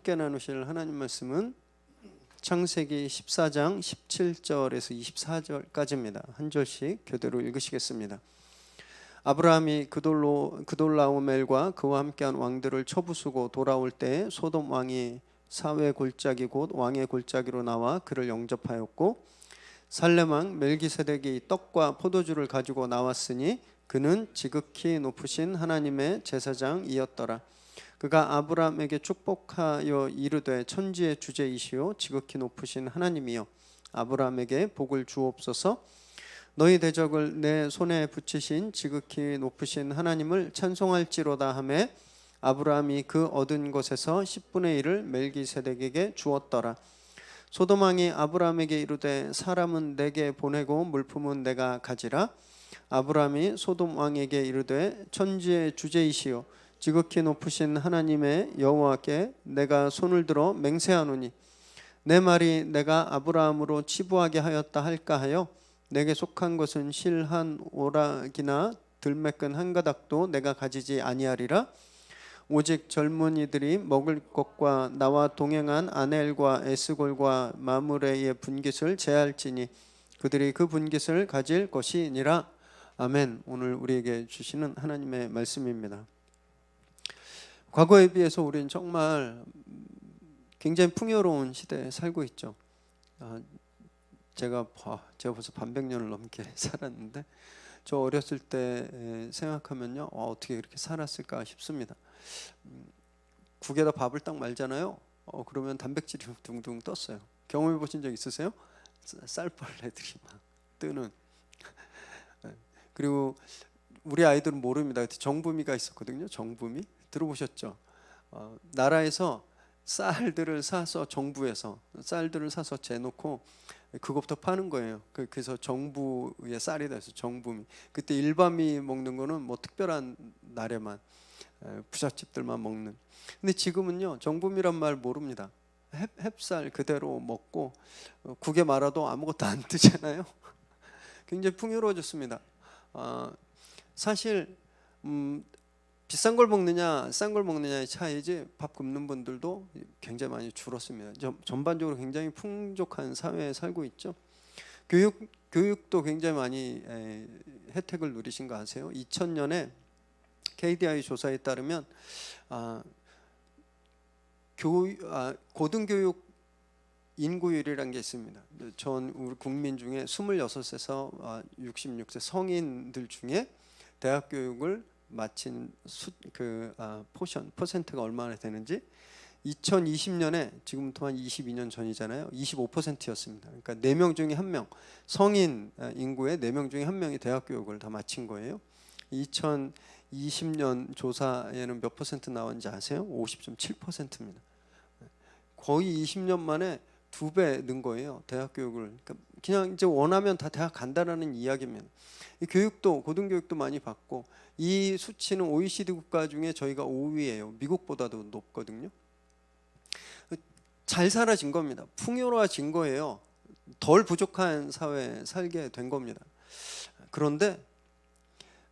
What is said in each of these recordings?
함께 나누실 하나님 말씀은 창세기 14장 17절에서 24절까지입니다. 한 절씩 교대로 읽으시겠습니다. 아브라함이 그돌라오멜과 그와 함께한 왕들을 쳐부수고 돌아올 때 소돔 왕이 사회 골짜기 곧 왕의 골짜기로 나와 그를 영접하였고 살렘 왕 멜기세덱이 떡과 포도주를 가지고 나왔으니 그는 지극히 높으신 하나님의 제사장이었더라. 그가 아브라함에게 축복하여 이르되 천지의 주제이시오 지극히 높으신 하나님이여 아브라함에게 복을 주옵소서. 너희 대적을 내 손에 붙이신 지극히 높으신 하나님을 찬송할지로다 하매 아브라함이 그 얻은 것에서 10분의 1을 멜기세덱에게 주었더라. 소돔 왕이 아브라함에게 이르되 사람은 내게 보내고 물품은 내가 가지라. 아브라함이 소돔 왕에게 이르되 천지의 주제이시오 지극히 높으신 하나님의 여호와께 내가 손을 들어 맹세하노니 내 말이 내가 아브라함으로 치부하게 하였다 할까 하여 내게 속한 것은 실 한 오락이나 들매끈 한 가닥도 내가 가지지 아니하리라. 오직 젊은이들이 먹을 것과 나와 동행한 아넬과 에스골과 마므레의 분깃을 제할지니 그들이 그 분깃을 가질 것이니라. 아멘. 오늘 우리에게 주시는 하나님의 말씀입니다. 과거에 비해서 우리는 정말 굉장히 풍요로운 시대에 살고 있죠. 제가 벌써 반백년을 넘게 살았는데 저 어렸을 때 생각하면요 어떻게 이렇게 살았을까 싶습니다. 국에다 밥을 딱 말잖아요. 그러면 단백질이 둥둥 떴어요. 경험해 보신 적 있으세요? 쌀벌레들이 막 뜨는. 그리고 우리 아이들은 모릅니다. 정부미가 있었거든요. 정부미 들어보셨죠? 나라에서 쌀들을 사서 정부에서 쌀들을 사서 재놓고 그것부터 파는 거예요. 그래서 정부의 쌀이다 해서 정부미. 그때 일반미 먹는 거는 뭐 특별한 날에만 부잣집들만 먹는. 근데 지금은요 정부미란 말 모릅니다. 햅쌀 그대로 먹고 국에 말아도 아무것도 안 뜨잖아요. 굉장히 풍요로워졌습니다. 사실 비싼 걸 먹느냐 싼 걸 먹느냐의 차이지 밥 굶는 분들도 굉장히 많이 줄었습니다. 전반적으로 굉장히 풍족한 사회에 살고 있죠. 교육도 굉장히 많이 혜택을 누리신 거 아세요? 2000년에 KDI 조사에 따르면 고등교육 인구율이라는 게 있습니다. 전 우리 국민 중에 26세에서 66세 성인들 중에 대학 교육을 마친 퍼센트가 얼마나 되는지 2020년에 지금부터 한 22년 전이잖아요. 25%였습니다. 그러니까 4명 중에 1명 성인 인구의 4명 중에 1명이 대학 교육을 다 마친 거예요. 2020년 조사에는 몇 퍼센트 나왔는지 아세요? 50.7%입니다. 거의 20년 만에 2배 는 거예요. 대학 교육을. 그러니까 그냥 이제 원하면 다 대학 간다라는 이야기입니다. 이 교육도 고등교육도 많이 받고 이 수치는 OECD 국가 중에 저희가 5위예요. 미국보다도 높거든요. 잘 살아진 겁니다. 풍요로워진 거예요. 덜 부족한 사회에 살게 된 겁니다. 그런데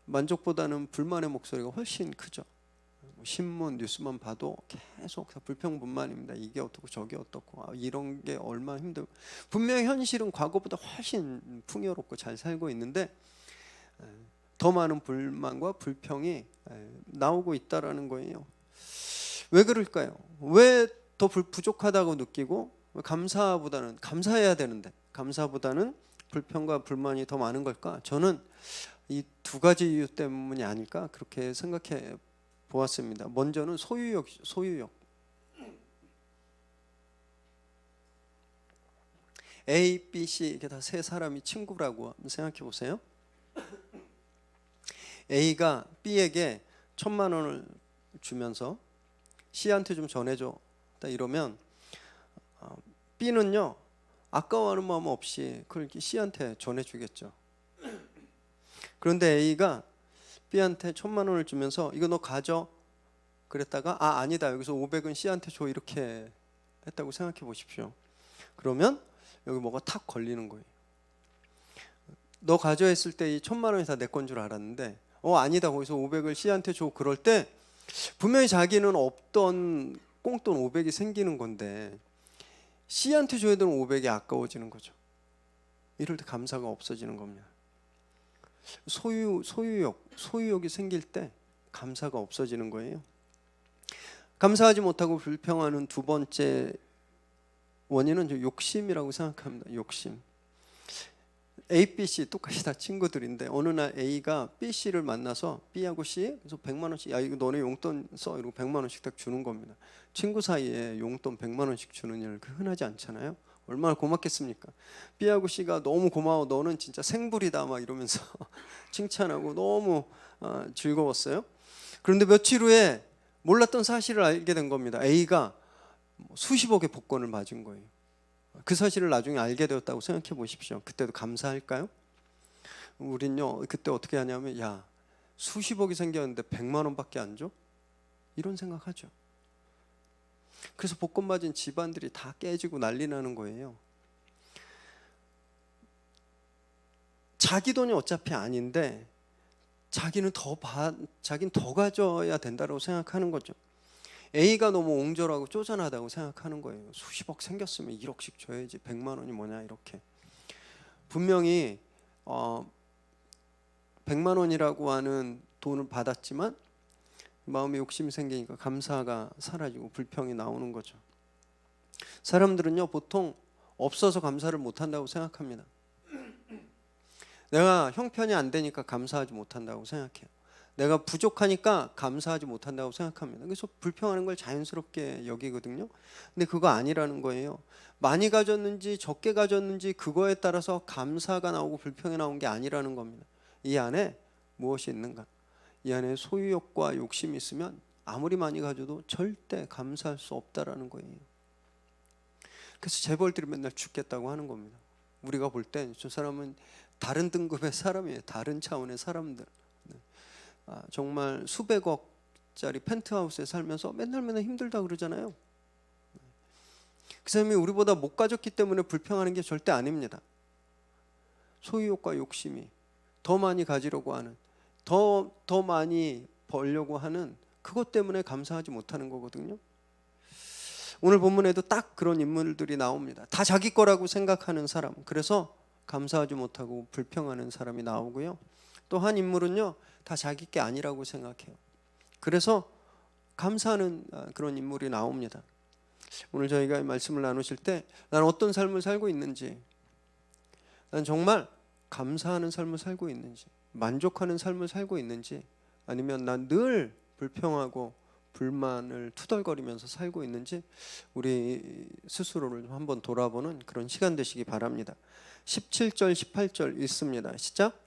만족보다는 불만의 목소리가 훨씬 크죠. 신문 뉴스만 봐도 계속 불평불만입니다. 이게 어떻고 저게 어떻고 이런 게 얼마나 힘들고. 분명히 현실은 과거보다 훨씬 풍요롭고 잘 살고 있는데 더 많은 불만과 불평이 나오고 있다라는 거예요. 왜 그럴까요? 왜 더 부족하다고 느끼고 감사보다는 감사해야 되는데 감사보다는 불평과 불만이 더 많은 걸까? 저는 이 두 가지 이유 때문이 아닐까 그렇게 생각해 보았습니다. 먼저는 소유욕. A, B, C 이게 다 세 사람이 친구라고 생각해 보세요. A가 B에게 1,000만 원을 주면서 C한테 좀 전해줘. 이러면 B는요 아까워하는 마음 없이 그걸 C한테 전해주겠죠. 그런데 A가 B한테 1,000만 원을 주면서 이거 너 가져 그랬다가 아니다 여기서 500은 C한테 줘 이렇게 했다고 생각해 보십시오. 그러면 여기 뭐가 탁 걸리는 거예요. 너 가져 했을 때 이 1,000만 원이 다 내 건 줄 알았는데 아니다 거기서 500을 C한테 줘. 그럴 때 분명히 자기는 없던 꽁돈 500이 생기는 건데 C한테 줘야 되는 500이 아까워지는 거죠. 이럴 때 감사가 없어지는 겁니다. 소유욕이 생길 때 감사가 없어지는 거예요. 감사하지 못하고 불평하는 두 번째 원인은 욕심이라고 생각합니다. 욕심. A, B, C 똑같이 다 친구들인데 어느 날 A가 B, C를 만나서 B하고 C 그래서 100만 원씩 야 이거 너네 용돈 써 이러고 100만 원씩 딱 주는 겁니다. 친구 사이에 용돈 100만 원씩 주는 일 흔하지 않잖아요. 얼마나 고맙겠습니까? B하고 C가 너무 고마워 너는 진짜 생불이다 막 이러면서 칭찬하고 너무 즐거웠어요. 그런데 며칠 후에 몰랐던 사실을 알게 된 겁니다. A가 수십억의 복권을 맞은 거예요. 그 사실을 나중에 알게 되었다고 생각해 보십시오. 그때도 감사할까요? 우린요 그때 어떻게 하냐면 야 수십억이 생겼는데 100만 원밖에 안 줘? 이런 생각하죠. 그래서 복권 맞은 집안들이 다 깨지고 난리 나는 거예요. 자기 돈이 어차피 아닌데 자기는 더 가져야 된다고 생각하는 거죠. A가 너무 옹졸하고 쪼잔하다고 생각하는 거예요. 수십억 생겼으면 1억씩 줘야지 100만 원이 뭐냐 이렇게. 분명히 100만 원이라고 하는 돈을 받았지만 마음에 욕심이 생기니까 감사가 사라지고 불평이 나오는 거죠. 사람들은요 보통 없어서 감사를 못한다고 생각합니다. 내가 형편이 안 되니까 감사하지 못한다고 생각해요. 내가 부족하니까 감사하지 못한다고 생각합니다. 그래서 불평하는 걸 자연스럽게 여기거든요. 근데 그거 아니라는 거예요. 많이 가졌는지 적게 가졌는지 그거에 따라서 감사가 나오고 불평이 나온 게 아니라는 겁니다. 이 안에 무엇이 있는가? 이 안에 소유욕과 욕심이 있으면 아무리 많이 가져도 절대 감사할 수 없다라는 거예요. 그래서 재벌들이 맨날 죽겠다고 하는 겁니다. 우리가 볼 땐 저 사람은 다른 등급의 사람이에요. 다른 차원의 사람들. 정말 수백억짜리 펜트하우스에 살면서 맨날 힘들다 그러잖아요. 그 사람이 우리보다 못 가졌기 때문에 불평하는 게 절대 아닙니다. 소유욕과 욕심이 더 많이 가지려고 하는 더 많이 벌려고 하는 그것 때문에 감사하지 못하는 거거든요. 오늘 본문에도 딱 그런 인물들이 나옵니다. 다 자기 거라고 생각하는 사람, 그래서 감사하지 못하고 불평하는 사람이 나오고요. 또 한 인물은요 다 자기 게 아니라고 생각해요. 그래서 감사하는 그런 인물이 나옵니다. 오늘 저희가 말씀을 나누실 때 난 어떤 삶을 살고 있는지, 난 정말 감사하는 삶을 살고 있는지, 만족하는 삶을 살고 있는지, 아니면 난 늘 불평하고 불만을 투덜거리면서 살고 있는지 우리 스스로를 한번 돌아보는 그런 시간 되시기 바랍니다. 17절 18절 읽습니다. 시작.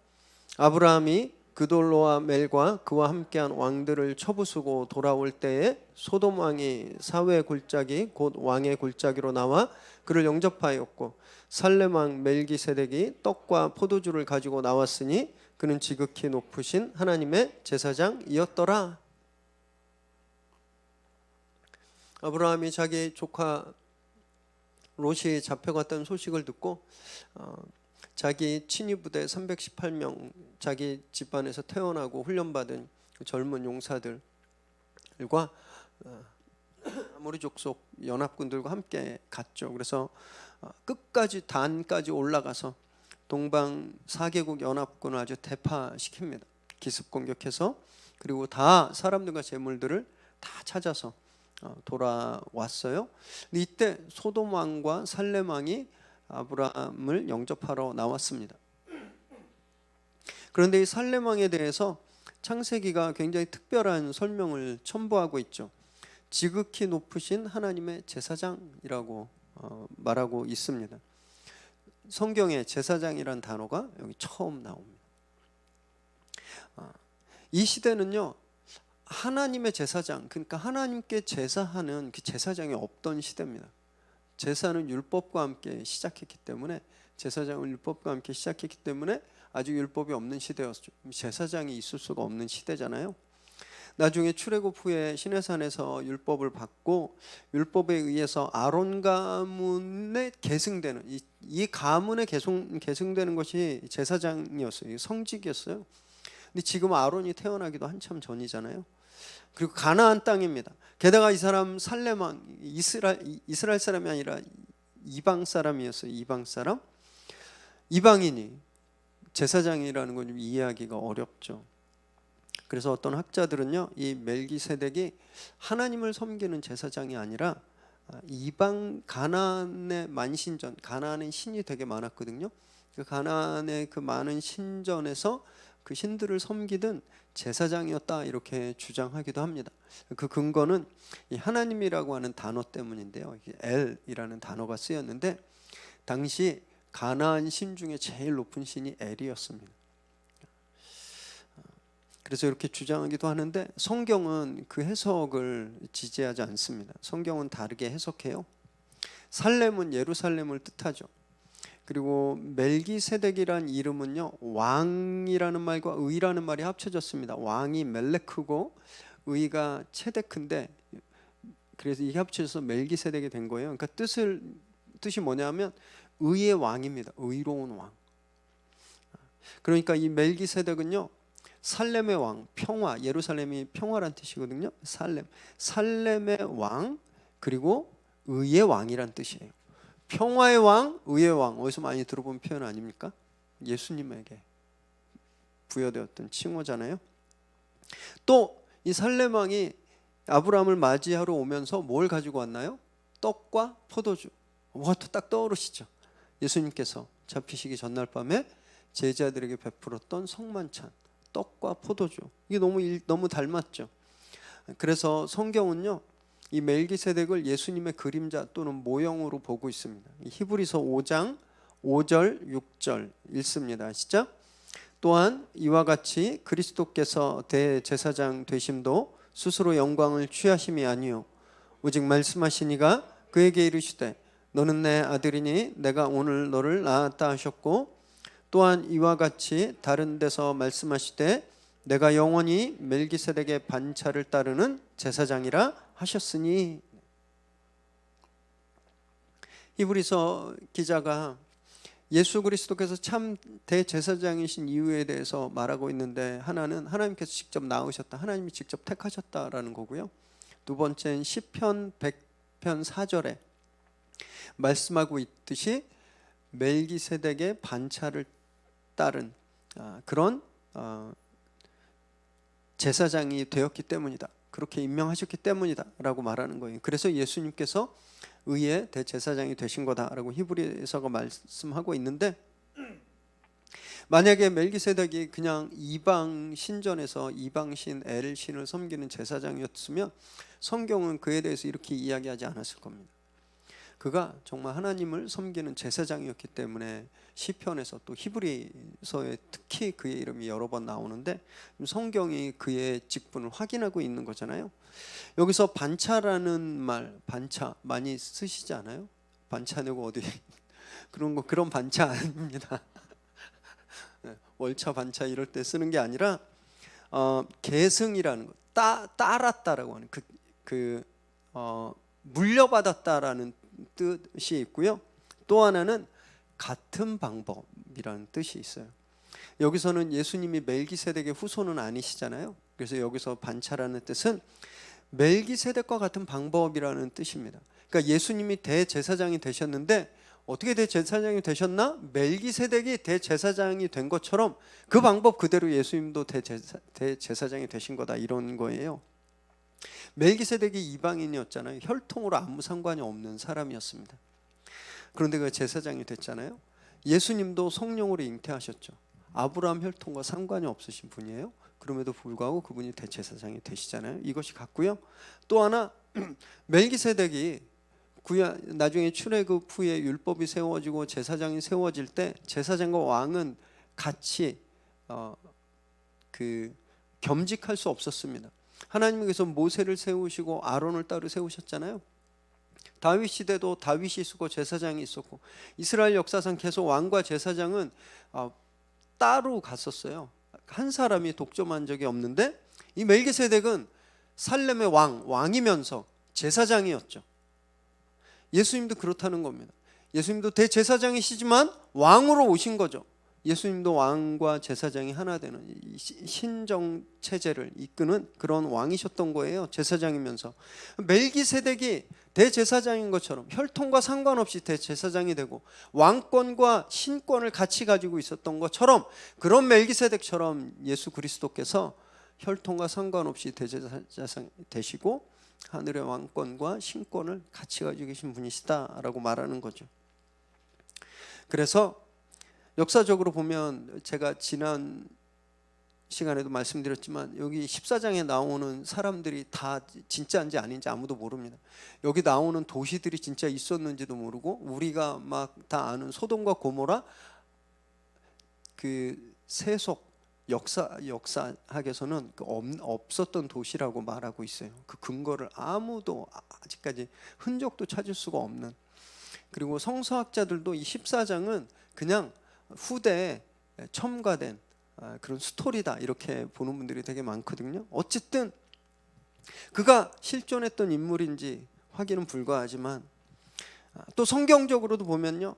아브라함이 그돌로와 멜과 그와 함께한 왕들을 쳐부수고 돌아올 때에 소돔 왕이 사회의 골짜기 곧 왕의 골짜기로 나와 그를 영접하였고 살렘 왕 멜기세덱이 떡과 포도주를 가지고 나왔으니 그는 지극히 높으신 하나님의 제사장이었더라. 아브라함이 자기 조카 롯이 잡혀갔다는 소식을 듣고 자기 친위 부대 318명, 자기 집안에서 태어나고 훈련받은 젊은 용사들과 아모리 족속 연합군들과 함께 갔죠. 그래서 끝까지 단까지 올라가서 동방 4개국 연합군을 아주 대파시킵니다. 기습 공격해서. 그리고 다 사람들과 재물들을 다 찾아서 돌아왔어요. 이때 소돔 왕과 살렘 왕이 아브라함을 영접하러 나왔습니다. 그런데 이 살렘 왕에 대해서 창세기가 굉장히 특별한 설명을 첨부하고 있죠. 지극히 높으신 하나님의 제사장이라고 말하고 있습니다. 성경에 제사장이란 단어가 여기 처음 나옵니다. 이 시대는요 하나님의 제사장, 그러니까 하나님께 제사하는 그 제사장이 없던 시대입니다. 제사는 율법과 함께 시작했기 때문에, 제사장은 율법과 함께 시작했기 때문에 아직 율법이 없는 시대였죠. 제사장이 있을 수가 없는 시대잖아요. 나중에 출애굽 후에 시내산에서 율법을 받고 율법에 의해서 아론 가문에 계승되는 이 가문에 계승되는 것이 제사장이었어요. 성직이었어요. 근데 지금 아론이 태어나기도 한참 전이잖아요. 그리고 가나안 땅입니다. 게다가 이 사람 살렘 왕, 이스라엘 사람이 아니라 이방 사람이었어요. 이방 사람. 이방인이 제사장이라는 건 좀 이해하기가 어렵죠. 그래서 어떤 학자들은요, 이 멜기세덱이 하나님을 섬기는 제사장이 아니라 이방 가나안의 만신전, 가나안의 신이 되게 많았거든요. 그 가나안의 그 많은 신전에서 그 신들을 섬기던 제사장이었다, 이렇게 주장하기도 합니다. 그 근거는 이 하나님이라고 하는 단어 때문인데요. 엘이라는 단어가 쓰였는데 당시 가나안 신 중에 제일 높은 신이 엘이었습니다. 그래서 이렇게 주장하기도 하는데 성경은 그 해석을 지지하지 않습니다. 성경은 다르게 해석해요. 살렘은 예루살렘을 뜻하죠. 그리고 멜기세덱이란 이름은요, 왕이라는 말과 의라는 말이 합쳐졌습니다. 왕이 멜레크고 의가 체데크인데, 그래서 이게 합쳐져서 멜기세덱이 된 거예요. 그러니까 뜻이 뭐냐면 의의 왕입니다. 의로운 왕. 그러니까 이 멜기세덱은요, 살렘의 왕, 평화, 예루살렘이 평화란 뜻이거든요. 살렘의 왕, 그리고 의의 왕이란 뜻이에요. 평화의 왕, 의의 왕, 어디서 많이 들어본 표현 아닙니까? 예수님에게 부여되었던 칭호잖아요. 또 이 살렘 왕이 아브라함을 맞이하러 오면서 뭘 가지고 왔나요? 떡과 포도주. 뭐가 딱 떠오르시죠? 예수님께서 잡히시기 전날 밤에 제자들에게 베풀었던 성만찬, 떡과 포도주. 이게 너무 닮았죠. 그래서 성경은요, 이 멜기세덱을 예수님의 그림자 또는 모형으로 보고 있습니다. 히브리서 5장 5절 6절 읽습니다. 시작. 또한 이와 같이 그리스도께서 대제사장 되심도 스스로 영광을 취하심이 아니요 오직 말씀하시니가 그에게 이르시되 너는 내 아들이니 내가 오늘 너를 낳았다 하셨고, 또한 이와 같이 다른 데서 말씀하시되 내가 영원히 멜기세덱의 반차를 따르는 제사장이라 하셨으니. 히브리서 기자가 예수 그리스도께서 참 대제사장이신 이유에 대해서 말하고 있는데, 하나는 하나님께서 직접 낳으셨다, 하나님이 직접 택하셨다라는 거고요. 두 번째는 시편 100편 4절에 말씀하고 있듯이 멜기세덱의 반차를 따른 그런 제사장이 되었기 때문이다, 그렇게 임명하셨기 때문이다 라고 말하는 거예요. 그래서 예수님께서 의의 대제사장이 되신 거다라고 히브리서가 말씀하고 있는데, 만약에 멜기세덱이 그냥 이방 신전에서 이방신 엘신을 섬기는 제사장이었으면 성경은 그에 대해서 이렇게 이야기하지 않았을 겁니다. 그가 정말 하나님을 섬기는 제사장이었기 때문에 시편에서 또 히브리서에 특히 그의 이름이 여러 번 나오는데 성경이 그의 직분을 확인하고 있는 거잖아요. 여기서 반차라는 말, 반차 많이 쓰시지 않아요? 반차 내고 어디 그런 반차 아닙니다. 월차 반차 이럴 때 쓰는 게 아니라 계승이라는 거, 따랐다라고 하는 물려받았다라는 뜻이 있고요. 또 하나는 같은 방법이라는 뜻이 있어요. 여기서는 예수님이 멜기세덱의 후손은 아니시잖아요. 그래서 여기서 반차라는 뜻은 멜기세덱과 같은 방법이라는 뜻입니다. 그러니까 예수님이 대제사장이 되셨는데 어떻게 대제사장이 되셨나? 멜기세덱이 대제사장이 된 것처럼 그 방법 그대로 예수님도 대제사장이 되신 거다, 이런 거예요. 멜기세덱이 이방인이었잖아요. 혈통으로 아무 상관이 없는 사람이었습니다. 그런데 그 제사장이 됐잖아요. 예수님도 성령으로 잉태하셨죠. 아브라함 혈통과 상관이 없으신 분이에요. 그럼에도 불구하고 그분이 대제사장이 되시잖아요. 이것이 같고요. 또 하나, 멜기세덱이 나중에 출애굽 후에 율법이 세워지고 제사장이 세워질 때 제사장과 왕은 같이 겸직할 수 없었습니다. 하나님께서 모세를 세우시고 아론을 따로 세우셨잖아요. 다윗 시대도 다윗이 있었고 제사장이 있었고, 이스라엘 역사상 계속 왕과 제사장은 따로 갔었어요. 한 사람이 독점한 적이 없는데 이 멜기세덱은 살렘의 왕이면서 제사장이었죠. 예수님도 그렇다는 겁니다. 예수님도 대제사장이시지만 왕으로 오신 거죠. 예수님도 왕과 제사장이 하나 되는 신정 체제를 이끄는 그런 왕이셨던 거예요. 제사장이면서 멜기세덱이 대제사장인 것처럼 혈통과 상관없이 대제사장이 되고 왕권과 신권을 같이 가지고 있었던 것처럼, 그런 멜기세덱처럼 예수 그리스도께서 혈통과 상관없이 대제사장 되시고 하늘의 왕권과 신권을 같이 가지고 계신 분이시다라고 말하는 거죠. 그래서 역사적으로 보면, 제가 지난 시간에도 말씀드렸지만 여기 14장에 나오는 사람들이 다 진짜인지 아닌지 아무도 모릅니다. 여기 나오는 도시들이 진짜 있었는지도 모르고, 우리가 막 다 아는 소돔과 고모라, 그 세속 역사학에서는 없었던 도시라고 말하고 있어요. 그 근거를 아무도 아직까지 흔적도 찾을 수가 없는. 그리고 성서학자들도 이 14장은 그냥 후대에 첨가된 그런 스토리다 이렇게 보는 분들이 되게 많거든요. 어쨌든 그가 실존했던 인물인지 확인은 불가하지만, 또 성경적으로도 보면요,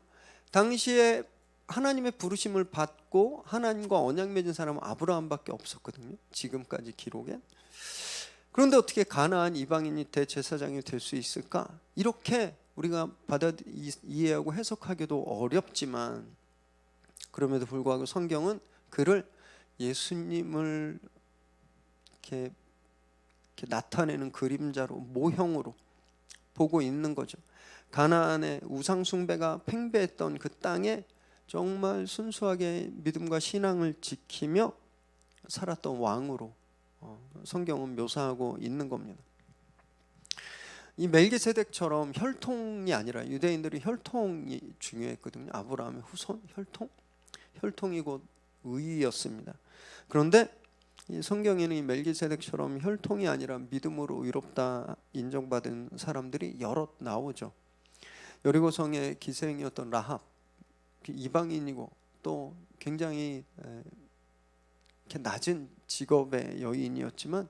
당시에 하나님의 부르심을 받고 하나님과 언약 맺은 사람은 아브라함밖에 없었거든요, 지금까지 기록엔. 그런데 어떻게 가나안 이방인이 대제사장이 될 수 있을까? 이렇게 우리가 이해하고 해석하기도 어렵지만, 그럼에도 불구하고 성경은 그를 예수님을 이렇게 나타내는 그림자로, 모형으로 보고 있는 거죠. 가나안의 우상 숭배가 팽배했던 그 땅에 정말 순수하게 믿음과 신앙을 지키며 살았던 왕으로 성경은 묘사하고 있는 겁니다. 이 멜기세덱처럼 혈통이 아니라, 유대인들이 혈통이 중요했거든요. 아브라함의 후손, 혈통이 곧 의였습니다. 그런데 이 성경에는 이 멜기세덱처럼 혈통이 아니라 믿음으로 의롭다 인정받은 사람들이 여럿 나오죠. 여리고성의 기생이었던 라합, 이방인이고 또 굉장히 이렇게 낮은 직업의 여인이었지만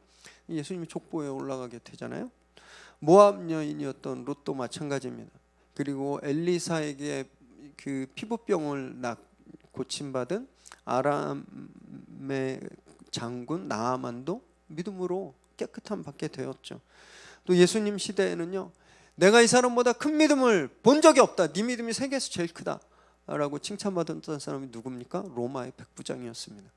예수님이 족보에 올라가게 되잖아요. 모압 여인이었던 롯도 마찬가지입니다. 그리고 엘리사에게 그 피부병을 고침받은 아람의 장군 나아만도 믿음으로 깨끗함 받게 되었죠. 또 예수님 시대에는요, 내가 이 사람보다 큰 믿음을 본 적이 없다, 네 믿음이 세계에서 제일 크다 라고 칭찬받았던 사람이 누굽니까? 로마의 백부장이었습니다.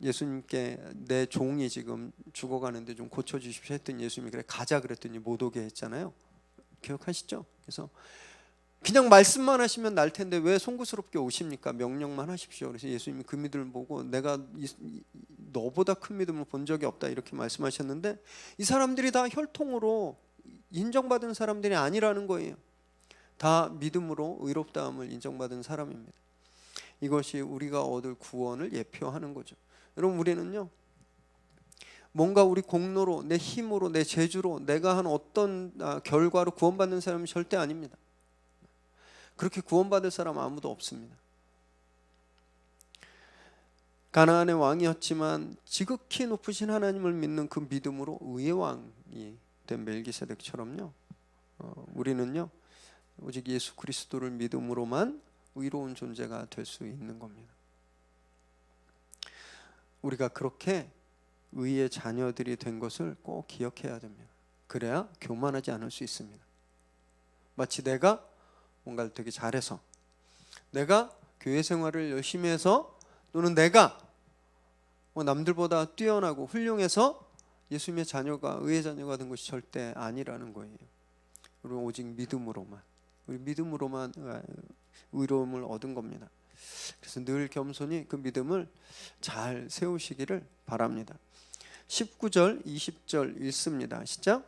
예수님께 내 종이 지금 죽어가는데 좀 고쳐주십시오 했더니 예수님이 그래 가자 그랬더니 못 오게 했잖아요. 기억하시죠? 그래서 그냥 말씀만 하시면 날 텐데 왜 송구스럽게 오십니까? 명령만 하십시오. 그래서 예수님이 그 믿음을 보고 내가 너보다 큰 믿음을 본 적이 없다 이렇게 말씀하셨는데, 이 사람들이 다 혈통으로 인정받은 사람들이 아니라는 거예요. 다 믿음으로 의롭다함을 인정받은 사람입니다. 이것이 우리가 얻을 구원을 예표하는 거죠. 여러분, 우리는요, 뭔가 우리 공로로, 내 힘으로, 내 재주로, 내가 한 어떤 결과로 구원받는 사람이 절대 아닙니다. 그렇게 구원받을 사람 아무도 없습니다. 가나안의 왕이었지만 지극히 높으신 하나님을 믿는 그 믿음으로 의의 왕이 된 멜기세덱처럼요, 우리는요 오직 예수 그리스도를 믿음으로만 의로운 존재가 될 수 있는 겁니다. 우리가 그렇게 의의 자녀들이 된 것을 꼭 기억해야 됩니다. 그래야 교만하지 않을 수 있습니다. 마치 내가 뭔가를 되게 잘해서, 내가 교회 생활을 열심히 해서, 또는 내가 남들보다 뛰어나고 훌륭해서 예수님의 자녀가, 의의 자녀가 된 것이 절대 아니라는 거예요. 우리는 오직 믿음으로만, 우리 믿음으로만 의로움을 얻은 겁니다. 그래서 늘 겸손히 그 믿음을 잘 세우시기를 바랍니다. 19절 20절 읽습니다. 시작.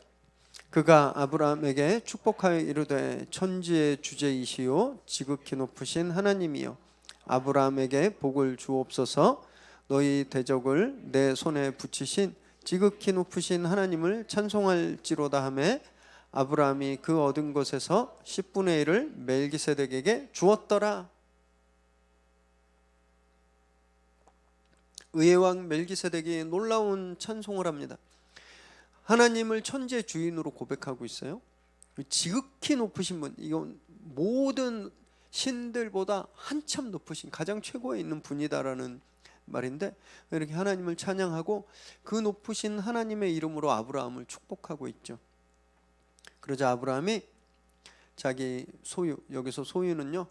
그가 아브라함에게 축복하여 이르되 천지의 주제이시오 지극히 높으신 하나님이여, 아브라함에게 복을 주옵소서. 너희 대적을 내 손에 붙이신 지극히 높으신 하나님을 찬송할지로다 하매, 아브라함이 그 얻은 것에서 10분의 1을 멜기세덱에게 주었더라. 의의 왕 멜기세덱이 놀라운 찬송을 합니다. 하나님을 천지의 주인으로 고백하고 있어요. 지극히 높으신 분, 이건 모든 신들보다 한참 높으신 가장 최고에 있는 분이다라는 말인데, 이렇게 하나님을 찬양하고 그 높으신 하나님의 이름으로 아브라함을 축복하고 있죠. 그러자 아브라함이 자기 소유, 여기서 소유는요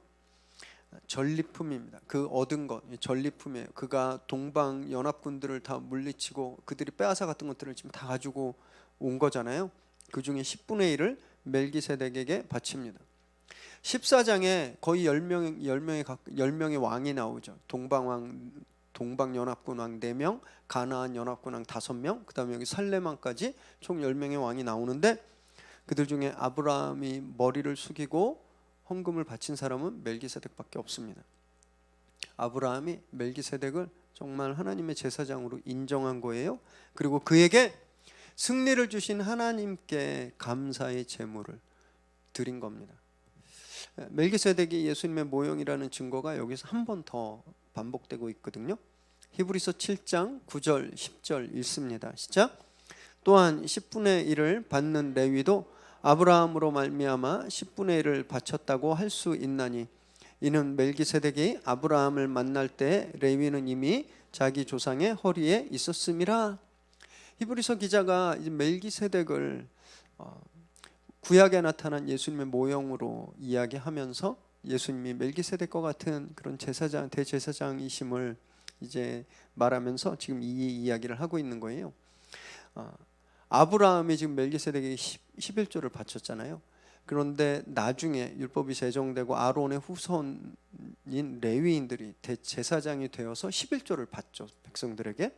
전리품입니다. 그 얻은 것 전리품이에요. 그가 동방 연합군들을 다 물리치고 그들이 빼앗아갔던 것들을 지금 다 가지고 온 거잖아요. 그 중에 10분의 1을 멜기세덱에게 바칩니다. 14장에 거의 10명의 왕이 나오죠. 동방연합군 왕 4명, 가나안 연합군 왕 5명, 그 다음에 여기 살레만까지 총 10명의 왕이 나오는데, 그들 중에 아브라함이 머리를 숙이고 헌금을 바친 사람은 멜기세덱밖에 없습니다. 아브라함이 멜기세덱을 정말 하나님의 제사장으로 인정한 거예요. 그리고 그에게 승리를 주신 하나님께 감사의 제물을 드린 겁니다. 멜기세덱이 예수님의 모형이라는 증거가 여기서 한 번 더 반복되고 있거든요. 히브리서 7장 9절 10절 읽습니다. 시작. 또한 10분의 1을 받는 레위도 아브라함으로 말미암아 10분의 1을 바쳤다고 할 수 있나니, 이는 멜기세덱이 아브라함을 만날 때 레위는 이미 자기 조상의 허리에 있었음이라. 히브리서 기자가 멜기세덱을 구약에 나타난 예수님의 모형으로 이야기하면서 예수님이 멜기세덱과 같은 그런 제사장, 대제사장이심을 이제 말하면서 지금 이 이야기를 하고 있는 거예요. 아브라함이 지금 멜기세덱에게 11조를 바쳤잖아요. 그런데 나중에 율법이 제정되고 아론의 후손인 레위인들이 대제사장이 되어서 11조를 받죠, 백성들에게.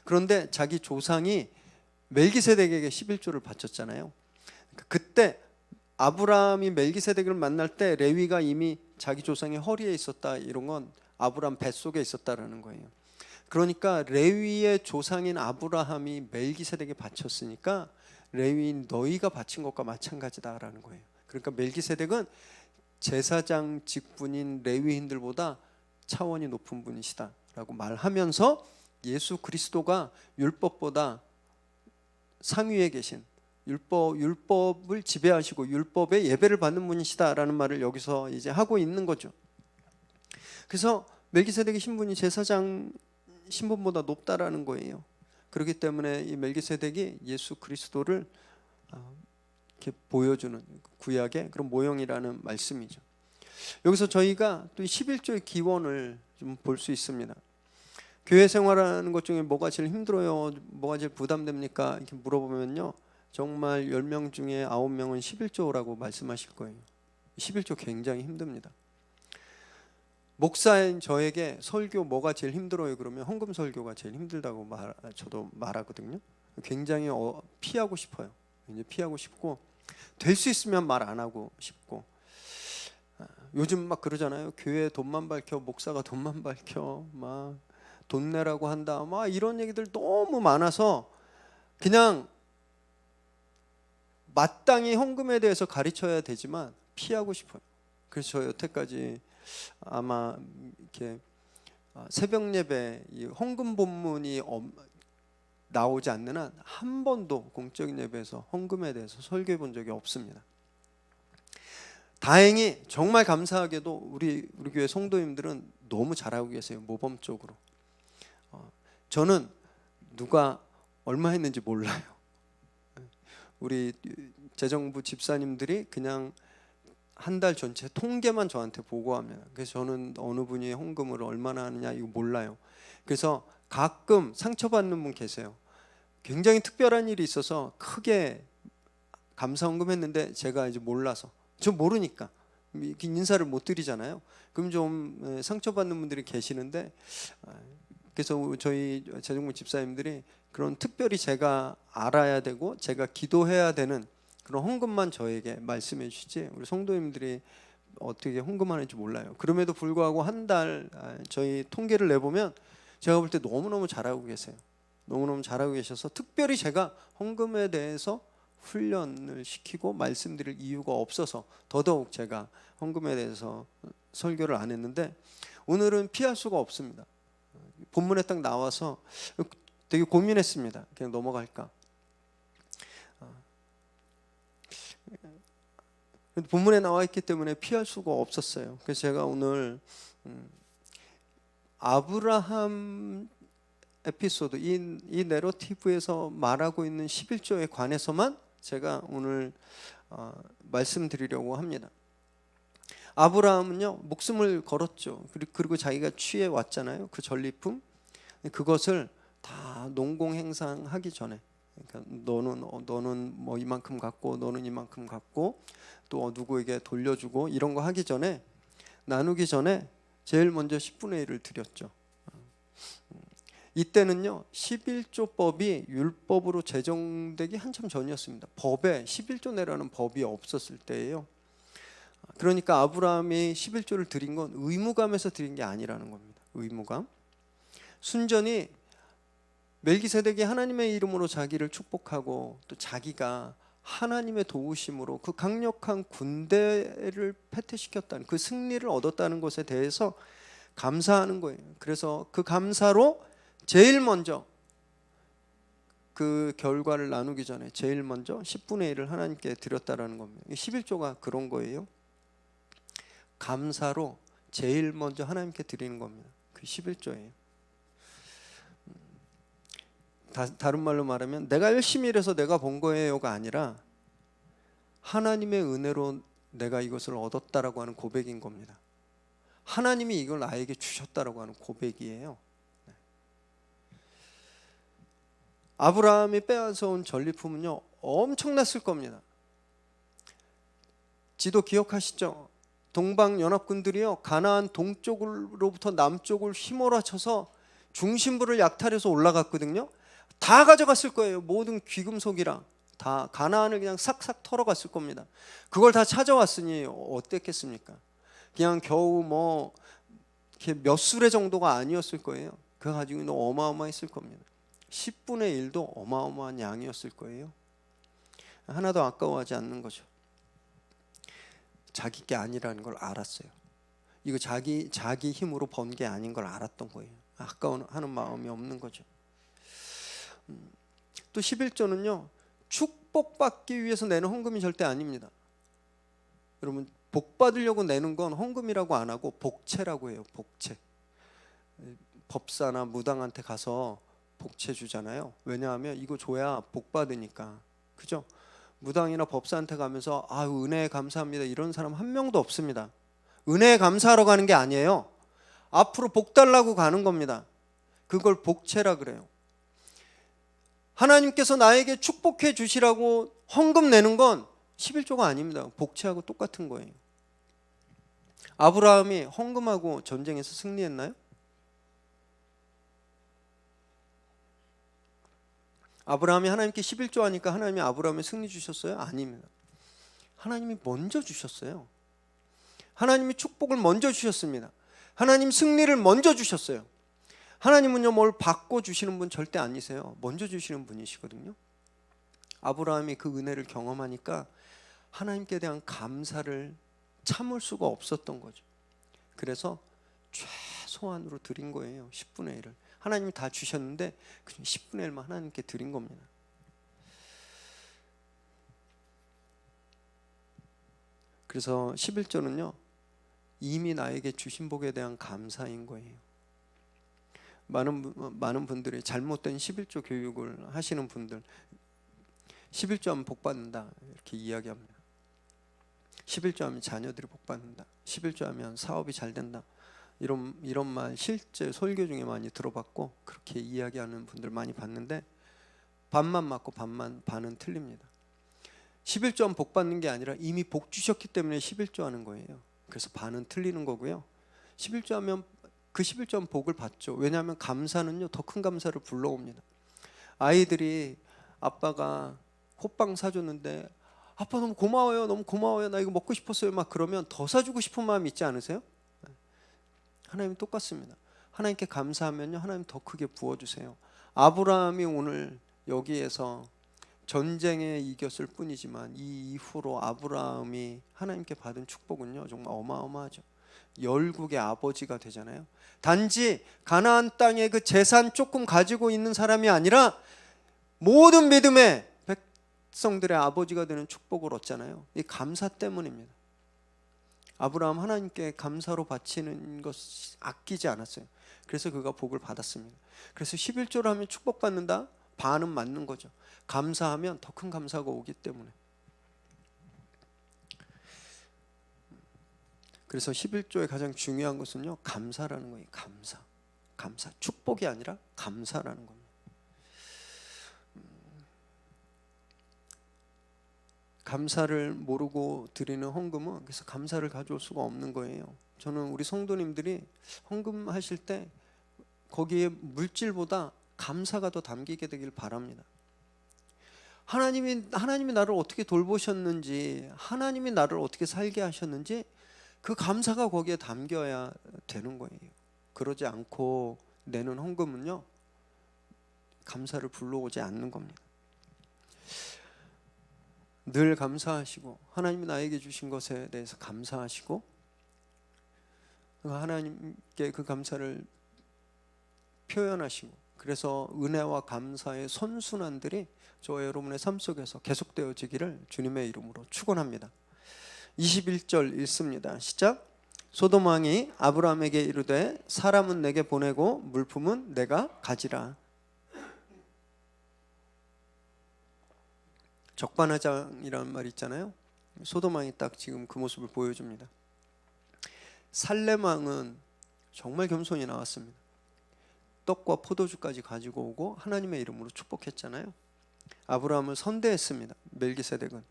그런데 자기 조상이 멜기세덱에게 11조를 바쳤잖아요. 그때 아브라함이 멜기세덱을 만날 때 레위가 이미 자기 조상의 허리에 있었다, 이런 건 아브라함 뱃속에 있었다라는 거예요. 그러니까 레위의 조상인 아브라함이 멜기세덱에 바쳤으니까 레위인 너희가 바친 것과 마찬가지다라는 거예요. 그러니까 멜기세덱은 제사장 직분인 레위인들보다 차원이 높은 분이시다라고 말하면서 예수 그리스도가 율법보다 상위에 계신, 율법을 지배하시고 율법의 예배를 받는 분이시다라는 말을 여기서 이제 하고 있는 거죠. 그래서 멜기세덱의 신분이 제사장 신분보다 높다라는 거예요. 그렇기 때문에 이 멜기세덱이 예수 그리스도를 이렇게 보여주는 구약의 그런 모형이라는 말씀이죠. 여기서 저희가 또 11조의 기원을 좀 볼 수 있습니다. 교회 생활하는 것 중에 뭐가 제일 힘들어요? 뭐가 제일 부담됩니까? 이렇게 물어보면요, 정말 10명 중에 9명은 11조라고 말씀하실 거예요. 11조 굉장히 힘듭니다. 목사인 저에게 설교 뭐가 제일 힘들어요? 그러면 헌금 설교가 제일 힘들다고 저도 말하거든요. 굉장히 피하고 싶어요. 이제 피하고 싶고, 될 수 있으면 말 안 하고 싶고. 요즘 막 그러잖아요. 교회 돈만 밝혀, 목사가 돈만 밝혀, 막 돈 내라고 한다, 막 이런 얘기들 너무 많아서 그냥 마땅히 헌금에 대해서 가르쳐야 되지만 피하고 싶어요. 그래서 저 여태까지 아마 이렇게 새벽 예배 이 헌금 본문이 나오지 않는 한 한 번도 공적인 예배에서 헌금에 대해서 설교해 본 적이 없습니다. 다행히 정말 감사하게도 우리 교회 성도님들은 너무 잘하고 계세요. 모범적으로. 저는 누가 얼마 했는지 몰라요. 우리 재정부 집사님들이 그냥 한 달 전체 통계만 저한테 보고합니다. 그래서 저는 어느 분이 헌금을 얼마나 하느냐 이거 몰라요. 그래서 가끔 상처받는 분 계세요. 굉장히 특별한 일이 있어서 크게 감사 헌금했는데 제가 이제 몰라서, 저 모르니까 인사를 못 드리잖아요. 그럼 좀 상처받는 분들이 계시는데, 그래서 저희 재정부 집사님들이 그런 특별히 제가 알아야 되고 제가 기도해야 되는 그런 헌금만 저에게 말씀해 주시지, 우리 성도님들이 어떻게 헌금하는지 몰라요. 그럼에도 불구하고 한 달 저희 통계를 내보면 제가 볼 때 너무너무 잘하고 계세요. 너무너무 잘하고 계셔서 특별히 제가 헌금에 대해서 훈련을 시키고 말씀드릴 이유가 없어서 더더욱 제가 헌금에 대해서 설교를 안 했는데, 오늘은 피할 수가 없습니다. 본문에 딱 나와서 되게 고민했습니다. 그냥 넘어갈까. 본문에 나와 있기 때문에 피할 수가 없었어요. 그래서 제가 오늘 아브라함 에피소드, 이 내러티브에서 말하고 있는 11조에 관해서만 제가 오늘 말씀드리려고 합니다. 아브라함은요, 목숨을 걸었죠. 그리고 자기가 취해 왔잖아요. 그 전리품, 그것을 다 농공행상하기 전에, 그러니까 너는 뭐 이만큼 갖고, 너는 이만큼 갖고, 또 누구에게 돌려주고 이런 거 하기 전에, 나누기 전에 제일 먼저 10분의 1을 드렸죠. 이때는요, 11조법이 율법으로 제정되기 한참 전이었습니다. 법에 11조 내라는 법이 없었을 때예요. 그러니까 아브라함이 11조를 드린 건 의무감에서 드린 게 아니라는 겁니다. 의무감. 순전히 멜기세덱이 하나님의 이름으로 자기를 축복하고, 또 자기가 하나님의 도우심으로 그 강력한 군대를 패퇴시켰다는, 그 승리를 얻었다는 것에 대해서 감사하는 거예요. 그래서 그 감사로 제일 먼저, 그 결과를 나누기 전에 제일 먼저 10분의 1을 하나님께 드렸다라는 겁니다. 11조가 그런 거예요. 감사로 제일 먼저 하나님께 드리는 겁니다. 그 11조예요. 다른 말로 말하면 내가 열심히 일해서 내가 번 거예요가 아니라 하나님의 은혜로 내가 이것을 얻었다라고 하는 고백인 겁니다. 하나님이 이걸 나에게 주셨다라고 하는 고백이에요. 아브라함이 빼앗아온 전리품은요, 엄청났을 겁니다. 지도 기억하시죠? 동방연합군들이요, 가나안 동쪽으로부터 남쪽을 휘몰아쳐서 중심부를 약탈해서 올라갔거든요. 다 가져갔을 거예요. 모든 귀금속이랑 다 가나안을 그냥 싹싹 털어갔을 겁니다. 그걸 다 찾아왔으니 어땠겠습니까? 그냥 겨우 뭐 몇 수레 정도가 아니었을 거예요. 그거 가지고는 어마어마했을 겁니다. 10분의 1도 어마어마한 양이었을 거예요. 하나도 아까워하지 않는 거죠. 자기 게 아니라는 걸 알았어요. 이거 자기 힘으로 번 게 아닌 걸 알았던 거예요. 아까워하는 마음이 없는 거죠. 또 11조는요, 축복받기 위해서 내는 헌금이 절대 아닙니다. 여러분, 복 받으려고 내는 건 헌금이라고 안 하고 복채라고 해요. 복채. 법사나 무당한테 가서 복채 주잖아요. 왜냐하면 이거 줘야 복 받으니까. 그죠? 무당이나 법사한테 가면서 은혜에 감사합니다 이런 사람 한 명도 없습니다. 은혜에 감사하러 가는 게 아니에요. 앞으로 복 달라고 가는 겁니다. 그걸 복채라 그래요. 하나님께서 나에게 축복해 주시라고 헌금 내는 건 11조가 아닙니다. 복채하고 똑같은 거예요. 아브라함이 헌금하고 전쟁에서 승리했나요? 아브라함이 하나님께 11조 하니까 하나님이 아브라함에 승리 주셨어요? 아닙니다. 하나님이 먼저 주셨어요. 하나님이 축복을 먼저 주셨습니다. 하나님 승리를 먼저 주셨어요. 하나님은요, 뭘 받고 주시는 분 절대 아니세요. 먼저 주시는 분이시거든요. 아브라함이 그 은혜를 경험하니까 하나님께 대한 감사를 참을 수가 없었던 거죠. 그래서 최소한으로 드린 거예요. 10분의 1을. 하나님이 다 주셨는데 그냥 10분의 1만 하나님께 드린 겁니다. 그래서 11조는요, 이미 나에게 주신 복에 대한 감사인 거예요. 많은 분들이 잘못된 11조 교육을 하시는 분들, 11조 하면 복 받는다 이렇게 이야기합니다. 11조 하면 자녀들이 복 받는다. 11조 하면 사업이 잘 된다. 이런 말 실제 설교 중에 많이 들어봤고 그렇게 이야기하는 분들 많이 봤는데 반만 맞고 반은 틀립니다. 11조 하면 복 받는 게 아니라 이미 복 주셨기 때문에 11조 하는 거예요. 그래서 반은 틀리는 거고요. 11조 하면 그 11조 하면 복을 받죠. 왜냐하면 감사는요, 더 큰 감사를 불러옵니다. 아이들이 아빠가 호빵 사줬는데 아빠 너무 고마워요, 너무 고마워요, 나 이거 먹고 싶었어요 막 그러면 더 사주고 싶은 마음 있지 않으세요? 하나님 똑같습니다. 하나님께 감사하면요, 하나님 더 크게 부어주세요. 아브라함이 오늘 여기에서 전쟁에 이겼을 뿐이지만 이 이후로 아브라함이 하나님께 받은 축복은요, 정말 어마어마하죠. 열국의 아버지가 되잖아요. 단지 가나안 땅의 그 재산 조금 가지고 있는 사람이 아니라 모든 믿음의 백성들의 아버지가 되는 축복을 얻잖아요. 이 감사 때문입니다. 아브라함 하나님께 감사로 바치는 것 아끼지 않았어요. 그래서 그가 복을 받았습니다. 그래서 11조를 하면 축복받는다? 반은 맞는 거죠. 감사하면 더 큰 감사가 오기 때문에. 그래서 11조의 가장 중요한 것은요, 감사라는 거예요. 감사. 축복이 아니라 감사라는 겁니다. 감사를 모르고 드리는 헌금은 그래서 감사를 가져올 수가 없는 거예요. 저는 우리 성도님들이 헌금하실 때 거기에 물질보다 감사가 더 담기게 되길 바랍니다. 하나님이 나를 어떻게 돌보셨는지, 하나님이 나를 어떻게 살게 하셨는지 그 감사가 거기에 담겨야 되는 거예요. 그러지 않고 내는 헌금은요, 감사를 불러오지 않는 겁니다. 늘 감사하시고 하나님이 나에게 주신 것에 대해서 감사하시고 하나님께 그 감사를 표현하시고, 그래서 은혜와 감사의 선순환들이 저와 여러분의 삶 속에서 계속되어지기를 주님의 이름으로 축원합니다. 21절 읽습니다. 시작. 소돔 왕이 아브라함에게 이르되 사람은 내게 보내고 물품은 내가 가지라. 적반하장이라는 말이 있잖아요. 소돔 왕이 딱 지금 그 모습을 보여줍니다. 살렘 왕은 정말 겸손히 나왔습니다. 떡과 포도주까지 가지고 오고 하나님의 이름으로 축복했잖아요. 아브라함을 선대했습니다. 멜기세덱은.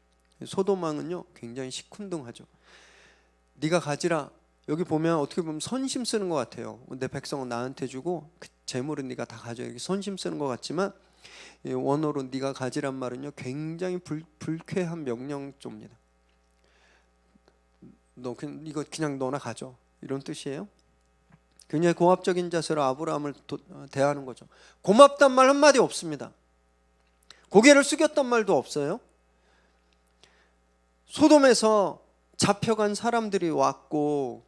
소돔 왕은요, 굉장히 시큰둥하죠. 네가 가지라. 여기 보면 어떻게 보면 선심 쓰는 것 같아요. 내 백성은 나한테 주고 그 재물은 네가 다 가져. 이렇게 선심 쓰는 것 같지만 원어로 네가 가지란 말은요, 굉장히 불쾌한 명령조입니다. 너 이거 그냥 너나 가져, 이런 뜻이에요. 굉장히 고압적인 자세로 아브라함을 대하는 거죠. 고맙단 말 한마디 없습니다. 고개를 숙였단 말도 없어요. 소돔에서 잡혀간 사람들이 왔고,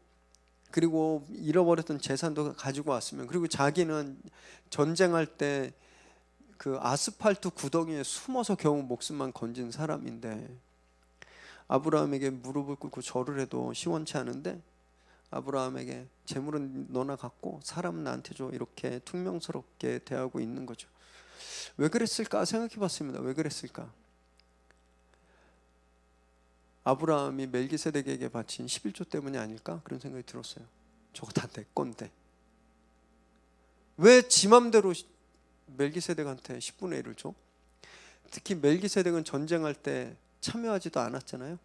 그리고 잃어버렸던 재산도 가지고 왔으면, 그리고 자기는 전쟁할 때 그 아스팔트 구덩이에 숨어서 겨우 목숨만 건진 사람인데, 아브라함에게 무릎을 꿇고 절을 해도 시원치 않은데 아브라함에게 재물은 너나 갖고 사람은 나한테 줘, 이렇게 퉁명스럽게 대하고 있는 거죠. 왜 그랬을까 생각해 봤습니다. 왜 그랬을까? 아브라함이 멜기세덱에게 바친 11조 때문이 아닐까? 그런 생각이 들었어요. 저거 다 내 건데 왜 지 맘대로 멜기세덱한테 10분의 1을 줘? 특히 멜기세덱은 전쟁할 때 참여하지도 않았잖아요.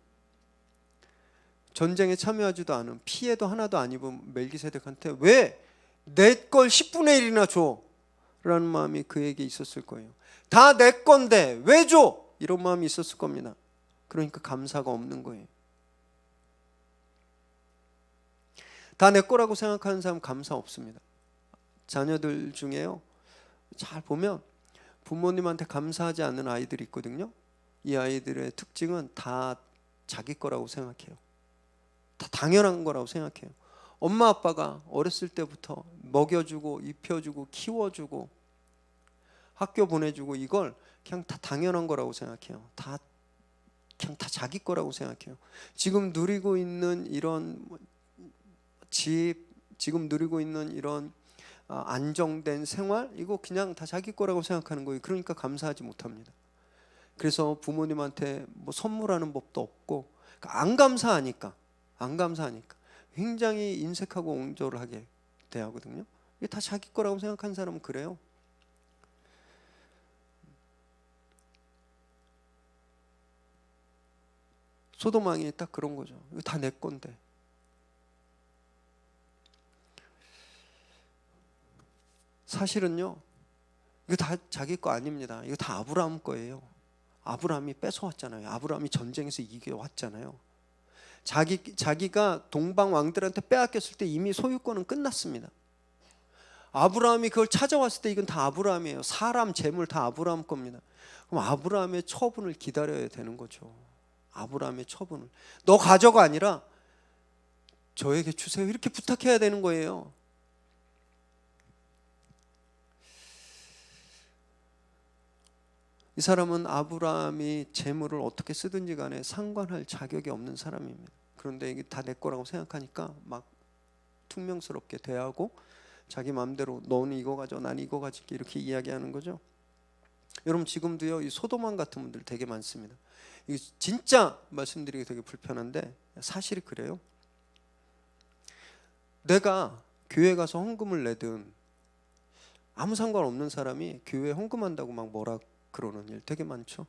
전쟁에 참여하지도 않은, 피해도 하나도 안 입은 멜기세덱한테 왜 내 걸 10분의 1이나 줘? 라는 마음이 그에게 있었을 거예요. 다 내 건데 왜 줘? 이런 마음이 있었을 겁니다. 그러니까 감사가 없는 거예요. 다 내 거라고 생각하는 사람 감사 없습니다. 자녀들 중에요, 잘 보면 부모님한테 감사하지 않는 아이들이 있거든요. 이 아이들의 특징은 다 자기 거라고 생각해요. 다 당연한 거라고 생각해요. 엄마 아빠가 어렸을 때부터 먹여주고 입혀주고 키워주고 학교 보내주고 이걸 그냥 다 당연한 거라고 생각해요. 그냥 다 자기 거라고 생각해요. 지금 누리고 있는 이런 집, 지금 누리고 있는 이런 안정된 생활, 이거 그냥 다 자기 거라고 생각하는 거예요. 그러니까 감사하지 못합니다. 그래서 부모님한테 뭐 선물하는 법도 없고, 그러니까 안 감사하니까 굉장히 인색하고 옹졸하게 대하거든요. 이게 다 자기 거라고 생각하는 사람은 그래요. 소돔 왕이 딱 그런 거죠. 이거 다 내 건데. 사실은요, 이거 다 자기 거 아닙니다. 이거 다 아브라함 거예요. 아브라함이 뺏어왔잖아요. 아브라함이 전쟁에서 이겨왔잖아요. 자기가 동방 왕들한테 빼앗겼을 때 이미 소유권은 끝났습니다. 아브라함이 그걸 찾아왔을 때 이건 다 아브라함이에요. 사람, 재물 다 아브라함 겁니다. 그럼 아브라함의 처분을 기다려야 되는 거죠. 아브라함의 처분을. 너 가져가 아니라 저에게 주세요, 이렇게 부탁해야 되는 거예요. 이 사람은 아브라함이 재물을 어떻게 쓰든지 간에 상관할 자격이 없는 사람입니다. 그런데 이게 다 내 거라고 생각하니까 막 퉁명스럽게 대하고 자기 마음대로 너는 이거 가져, 난 이거 가질게 이렇게 이야기하는 거죠. 여러분 지금도요 이 소도만 같은 분들 되게 많습니다. 이게 진짜 말씀드리기 되게 불편한데 사실이 그래요. 내가 교회 가서 헌금을 내든 아무 상관없는 사람이 교회에 헌금한다고 막 뭐라 그러는 일 되게 많죠.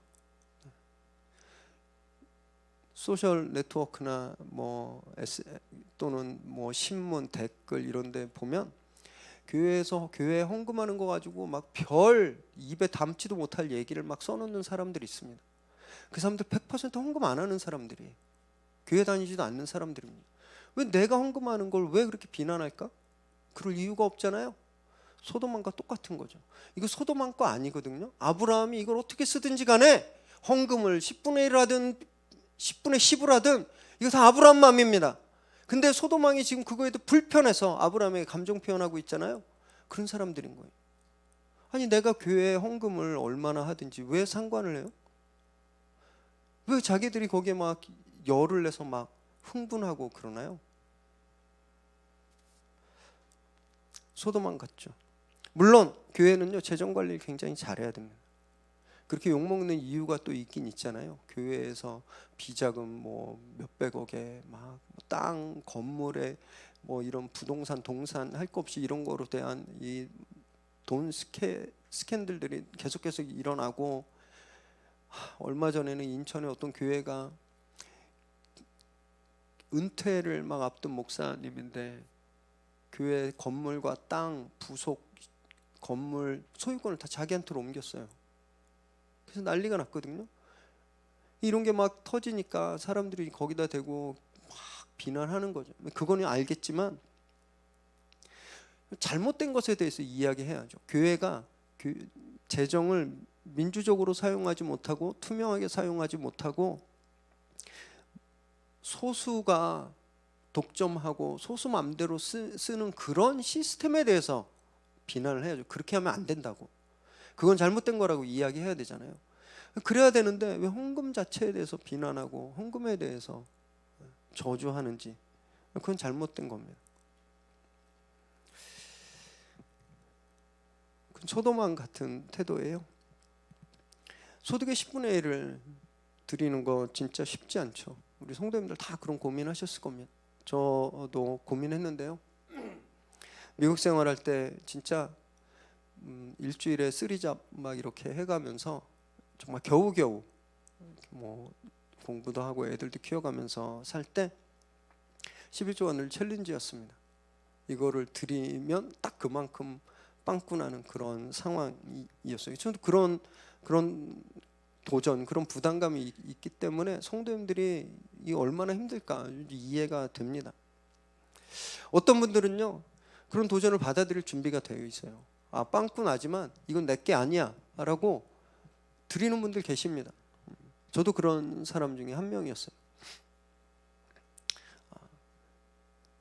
소셜 네트워크나 또는 신문 댓글 이런 데 보면 교회에서 교회에 헌금하는 거 가지고 막 별 입에 담지도 못할 얘기를 막 써놓는 사람들이 있습니다. 그 사람들 100% 헌금 안 하는 사람들이, 교회 다니지도 않는 사람들입니다. 왜 내가 헌금하는 걸 왜 그렇게 비난할까? 그럴 이유가 없잖아요. 소돔왕과 똑같은 거죠. 이거 소돔왕 거 아니거든요. 아브라함이 이걸 어떻게 쓰든지 간에 헌금을 10분의 1을 하든 10분의 10을 하든 이거 다 아브라함 마음입니다. 근데 소돔왕이 지금 그거에 대해 불편해서 아브라함에게 감정 표현하고 있잖아요. 그런 사람들인 거예요. 아니 내가 교회에 헌금을 얼마나 하든지 왜 상관을 해요? 왜 자기들이 거기에 막 열을 내서 막 흥분하고 그러나요? 소돔왕 같죠. 물론 교회는요 재정 관리를 굉장히 잘해야 됩니다. 그렇게 욕먹는 이유가 또 있긴 있잖아요. 교회에서 비자금 몇백억에 막 땅, 건물에 이런 부동산, 동산 할 거 없이 이런 거로 대한 이 돈 스캔들들이 계속해서 일어나고, 얼마 전에는 인천의 어떤 교회가 은퇴를 막 앞둔 목사님인데 교회 건물과 땅, 부속 건물 소유권을 다 자기한테로 옮겼어요. 그래서 난리가 났거든요. 이런 게 막 터지니까 사람들이 거기다 대고 막 비난하는 거죠. 그거는 알겠지만 잘못된 것에 대해서 이야기해야죠. 교회가 재정을 민주적으로 사용하지 못하고 투명하게 사용하지 못하고 소수가 독점하고 소수 마음대로 쓰는 그런 시스템에 대해서 비난을 해야죠. 그렇게 하면 안 된다고. 그건 잘못된 거라고 이야기해야 되잖아요. 그래야 되는데 왜 헌금 자체에 대해서 비난하고 헌금에 대해서 저주하는지, 그건 잘못된 겁니다. 그건 소돔왕 같은 태도예요. 소득의 10분의 1을 드리는 거 진짜 쉽지 않죠. 우리 성도님들 다 그런 고민하셨을 겁니다. 저도 고민했는데요. 미국 생활할 때 진짜 일주일에 3잡 막 이렇게 해가면서 정말 겨우겨우 공부도 하고 애들도 키워가면서 살 때 11조 원을 챌린지였습니다. 이거를 드리면 딱 그만큼 빵꾸 나는 그런 상황이었어요. 저도 그런 도전, 그런 부담감이 있기 때문에 성도님들이 이 얼마나 힘들까 이해가 됩니다. 어떤 분들은요 그런 도전을 받아들일 준비가 되어 있어요. 빵꾸 나지만 이건 내게 아니야 라고 드리는 분들 계십니다. 저도 그런 사람 중에 한 명이었어요.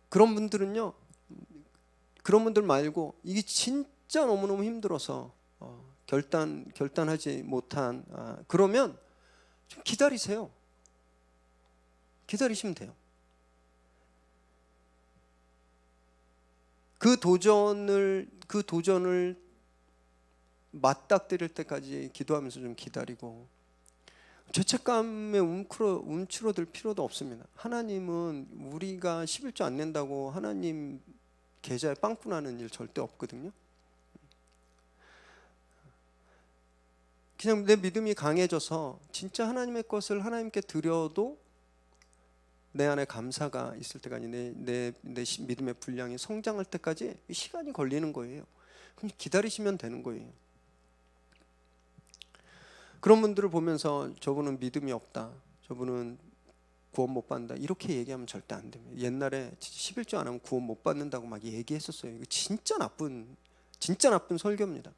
그런 분들은요, 그런 분들 말고 이게 진짜 너무너무 힘들어서 결단하지 못한, 그러면 좀 기다리세요. 기다리시면 돼요. 그 도전을 맞닥뜨릴 때까지 기도하면서 좀 기다리고, 죄책감에 움츠러들 필요도 없습니다. 하나님은 우리가 11조 안 낸다고 하나님 계좌에 빵꾸 나는 일 절대 없거든요. 그냥 내 믿음이 강해져서 진짜 하나님의 것을 하나님께 드려도 내 안에 감사가 있을 때까지, 내 믿음의 분량이 성장할 때까지 시간이 걸리는 거예요. 그럼 기다리시면 되는 거예요. 그런 분들을 보면서 저분은 믿음이 없다, 저분은 구원 못 받는다 이렇게 얘기하면 절대 안 됩니다. 옛날에 11조 안 하면 구원 못 받는다고 막 얘기했었어요. 이거 진짜 나쁜 설교입니다.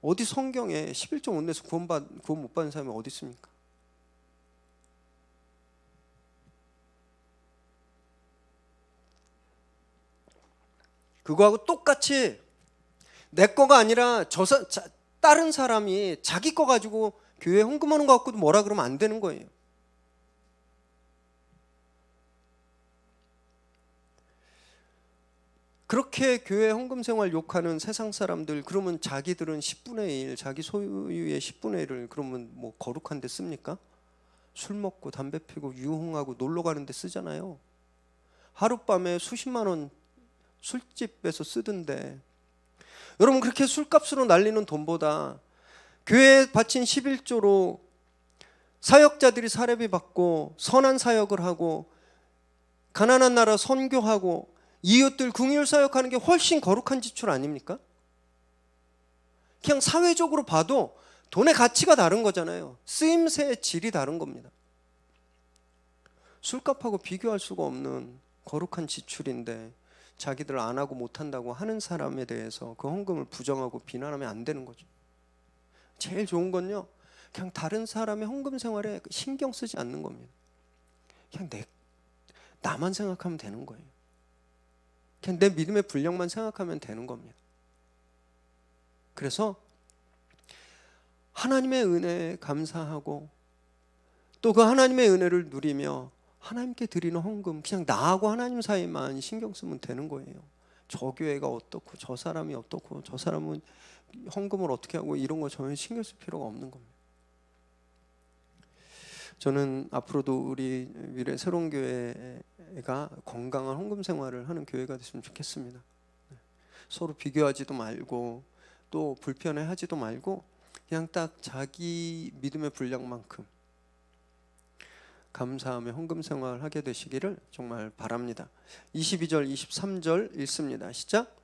어디 성경에 11조 못 내서 구원 못 받는 사람이 어디 있습니까? 그거하고 똑같이 내 거가 아니라 다른 사람이 자기 거 가지고 교회 헌금하는 거 갖고도 뭐라 그러면 안 되는 거예요. 그렇게 교회 헌금 생활 욕하는 세상 사람들, 그러면 자기들은 10분의 1, 자기 소유의 10분의 1을 그러면 뭐 거룩한 데 씁니까? 술 먹고 담배 피고 유흥하고 놀러 가는 데 쓰잖아요. 하룻밤에 수십만 원 술집에서 쓰던데, 여러분 그렇게 술값으로 날리는 돈보다 교회에 바친 11조로 사역자들이 사례비 받고 선한 사역을 하고 가난한 나라 선교하고 이웃들 긍휼 사역하는 게 훨씬 거룩한 지출 아닙니까? 그냥 사회적으로 봐도 돈의 가치가 다른 거잖아요. 쓰임새의 질이 다른 겁니다. 술값하고 비교할 수가 없는 거룩한 지출인데 자기들 안 하고 못 한다고 하는 사람에 대해서 그 헌금을 부정하고 비난하면 안 되는 거죠. 제일 좋은 건요, 그냥 다른 사람의 헌금 생활에 신경 쓰지 않는 겁니다. 그냥 나만 생각하면 되는 거예요. 그냥 내 믿음의 분량만 생각하면 되는 겁니다. 그래서 하나님의 은혜에 감사하고 또 그 하나님의 은혜를 누리며 하나님께 드리는 헌금, 그냥 나하고 하나님 사이만 신경 쓰면 되는 거예요. 저 교회가 어떻고 저 사람이 어떻고 저 사람은 헌금을 어떻게 하고 이런 거 전혀 신경 쓸 필요가 없는 겁니다. 저는 앞으로도 우리 미래 새로운 교회가 건강한 헌금 생활을 하는 교회가 됐으면 좋겠습니다. 서로 비교하지도 말고 또 불편해하지도 말고 그냥 딱 자기 믿음의 분량만큼 감사하며 헌금 생활을 하게 되시기를 정말 바랍니다. 22절 23절 읽습니다. 시작.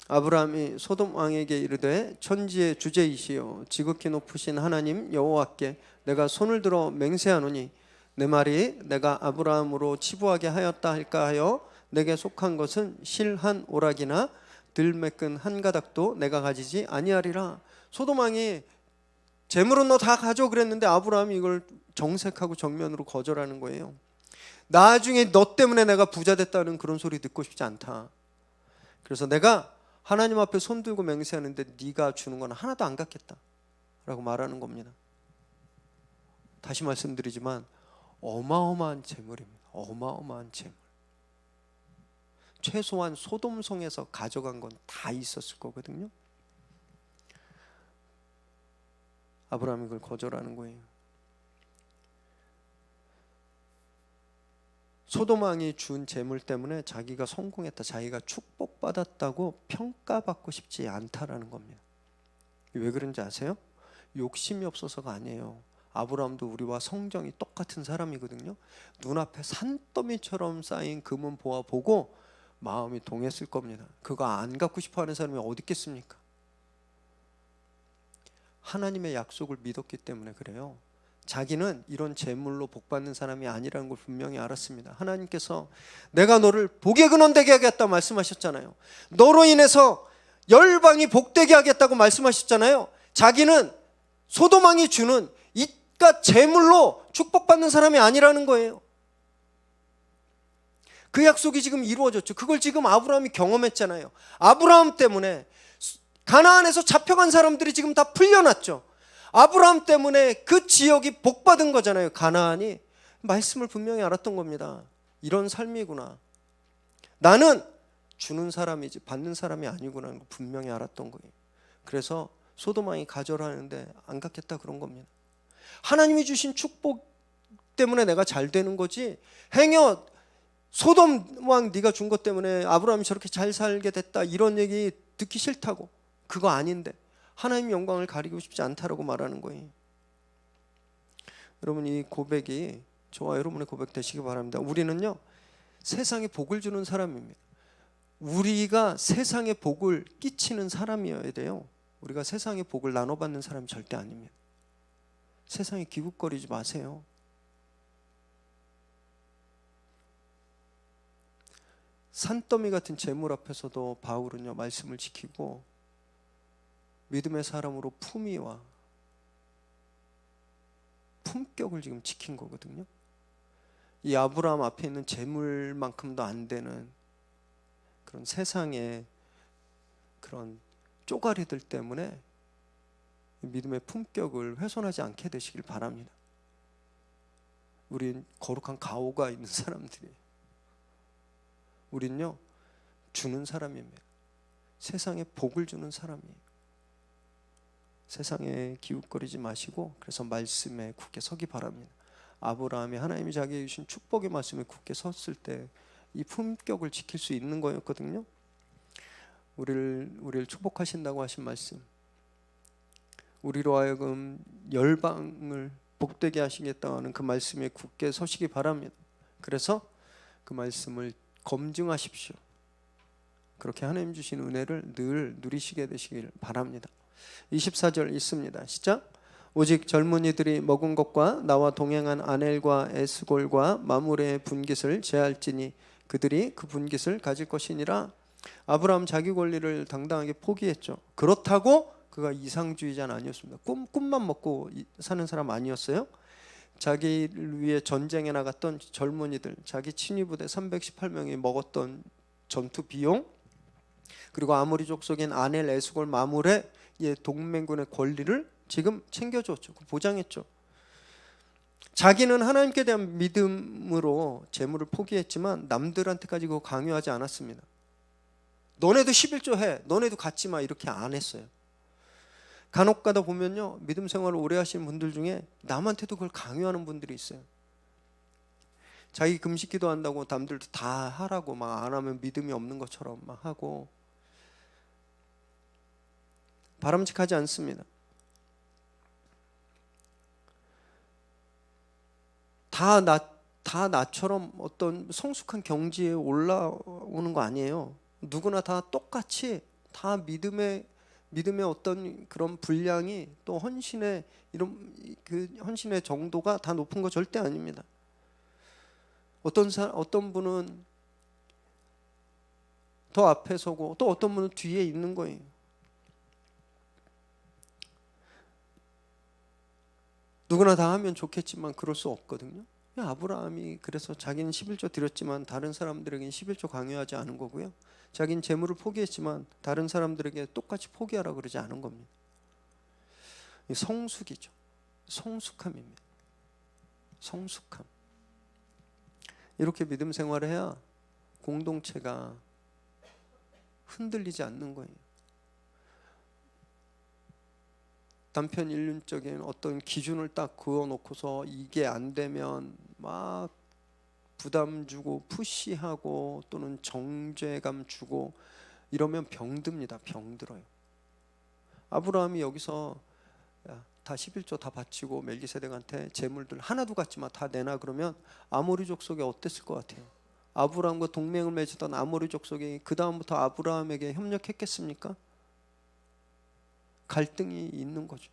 아브라함이 소돔 왕에게 이르되 천지의 주제이시여 지극히 높으신 하나님 여호와께 내가 손을 들어 맹세하노니 내 말이 내가 아브라함으로 치부하게 하였다 할까 하여 내게 속한 것은 실 한 오락이나 들매끈 한 가닥도 내가 가지지 아니하리라. 소돔 왕이 재물은 너 다 가져 그랬는데 아브라함이 이걸 정색하고 정면으로 거절하는 거예요. 나중에 너 때문에 내가 부자 됐다는 그런 소리 듣고 싶지 않다. 그래서 내가 하나님 앞에 손 들고 맹세하는데 네가 주는 건 하나도 안 갖겠다 라고 말하는 겁니다. 다시 말씀드리지만 어마어마한 재물입니다. 어마어마한 재물. 최소한 소돔성에서 가져간 건 다 있었을 거거든요. 아브라함이 그걸 거절하는 거예요. 소돔 왕이 준 재물 때문에 자기가 성공했다, 자기가 축복받았다고 평가받고 싶지 않다라는 겁니다. 왜 그런지 아세요? 욕심이 없어서가 아니에요. 아브라함도 우리와 성정이 똑같은 사람이거든요. 눈앞에 산더미처럼 쌓인 금은 보아 보고 마음이 동했을 겁니다. 그거 안 갖고 싶어하는 사람이 어디 있겠습니까? 하나님의 약속을 믿었기 때문에 그래요. 자기는 이런 재물로 복받는 사람이 아니라는 걸 분명히 알았습니다. 하나님께서 내가 너를 복의 근원 되게 하겠다 말씀하셨잖아요. 너로 인해서 열방이 복되게 하겠다고 말씀하셨잖아요. 자기는 소돔 왕이 주는 이깟 재물로 축복받는 사람이 아니라는 거예요. 그 약속이 지금 이루어졌죠. 그걸 지금 아브라함이 경험했잖아요. 아브라함 때문에 가나안에서 잡혀간 사람들이 지금 다 풀려났죠. 아브라함 때문에 그 지역이 복받은 거잖아요. 가나안이. 말씀을 분명히 알았던 겁니다. 이런 삶이구나. 나는 주는 사람이지 받는 사람이 아니구나. 분명히 알았던 거예요. 그래서 소돔 왕이 가절하는데 안 갖겠다 그런 겁니다. 하나님이 주신 축복 때문에 내가 잘 되는 거지, 행여 소돔 왕 네가 준 것 때문에 아브라함이 저렇게 잘 살게 됐다 이런 얘기 듣기 싫다고, 그거 아닌데 하나님의 영광을 가리고 싶지 않다라고 말하는 거예요. 여러분, 이 고백이 저와 여러분의 고백 되시기 바랍니다. 우리는요 세상에 복을 주는 사람입니다. 우리가 세상에 복을 끼치는 사람이어야 돼요. 우리가 세상에 복을 나눠받는 사람이 절대 아닙니다. 세상에 기웃거리지 마세요. 산더미 같은 재물 앞에서도 바울은요 말씀을 지키고 믿음의 사람으로 품위와 품격을 지금 지킨 거거든요. 이 아브라함 앞에 있는 재물만큼도 안 되는 그런 세상의 그런 쪼가리들 때문에 믿음의 품격을 훼손하지 않게 되시길 바랍니다. 우린 거룩한 가오가 있는 사람들이에요. 우린요 주는 사람입니다. 세상에 복을 주는 사람이에요. 세상에 기웃거리지 마시고 그래서 말씀에 굳게 서기 바랍니다. 아브라함이 하나님이 자기에게 주신 축복의 말씀에 굳게 섰을 때 이 품격을 지킬 수 있는 거였거든요. 우리를 축복하신다고 하신 말씀, 우리로 하여금 열방을 복되게 하시겠다고 하는 그 말씀에 굳게 서시기 바랍니다. 그래서 그 말씀을 검증하십시오. 그렇게 하나님 주신 은혜를 늘 누리시게 되시길 바랍니다. 24절 있습니다. 시작. 오직 젊은이들이 먹은 것과 나와 동행한 아넬과 에스골과 마므레의 분깃을 제할지니 그들이 그 분깃을 가질 것이니라. 아브라함 자기 권리를 당당하게 포기했죠. 그렇다고 그가 이상주의자는 아니었습니다. 꿈만 먹고 사는 사람 아니었어요. 자기를 위해 전쟁에 나갔던 젊은이들, 자기 친위부대 318명이 먹었던 전투 비용, 그리고 아모리 족속인 아넬, 에스골, 마므레의 동맹군의 권리를 지금 챙겨줬죠. 보장했죠. 자기는 하나님께 대한 믿음으로 재물을 포기했지만 남들한테까지 그거 강요하지 않았습니다. 너네도 11조 해, 너네도 갖지 마, 이렇게 안 했어요. 간혹 가다 보면요 믿음 생활을 오래 하시는 분들 중에 남한테도 그걸 강요하는 분들이 있어요. 자기 금식 기도한다고 남들도 다 하라고 막 안 하면 믿음이 없는 것처럼 막 하고, 바람직하지 않습니다. 다 나처럼 어떤 성숙한 경지에 올라오는 거 아니에요. 누구나 다 똑같이 다 믿음의 어떤 그런 분량이 또 헌신의 그 헌신의 정도가 다 높은 거 절대 아닙니다. 어떤 분은 더 앞에 서고 또 어떤 분은 뒤에 있는 거예요. 누구나 다 하면 좋겠지만 그럴 수 없거든요. 아브라함이 그래서 자기는 11조 드렸지만 다른 사람들에게는 11조 강요하지 않은 거고요. 자기는 재물을 포기했지만 다른 사람들에게 똑같이 포기하라 그러지 않은 겁니다. 성숙이죠. 성숙함입니다. 성숙함. 이렇게 믿음 생활을 해야 공동체가 흔들리지 않는 거예요. 단편 일륜적인 어떤 기준을 딱 그어놓고서 이게 안 되면 막 부담 주고 푸시하고 또는 정죄감 주고 이러면 병듭니다. 병들어요. 아브라함이 여기서 다 11조 다 바치고 멜기세덱한테 재물들 하나도 갖지 마, 다 내놔 그러면 아모리 족속이 어땠을 것 같아요? 아브라함과 동맹을 맺었던 아모리 족속이 그 다음부터 아브라함에게 협력했겠습니까? 갈등이 있는 거죠.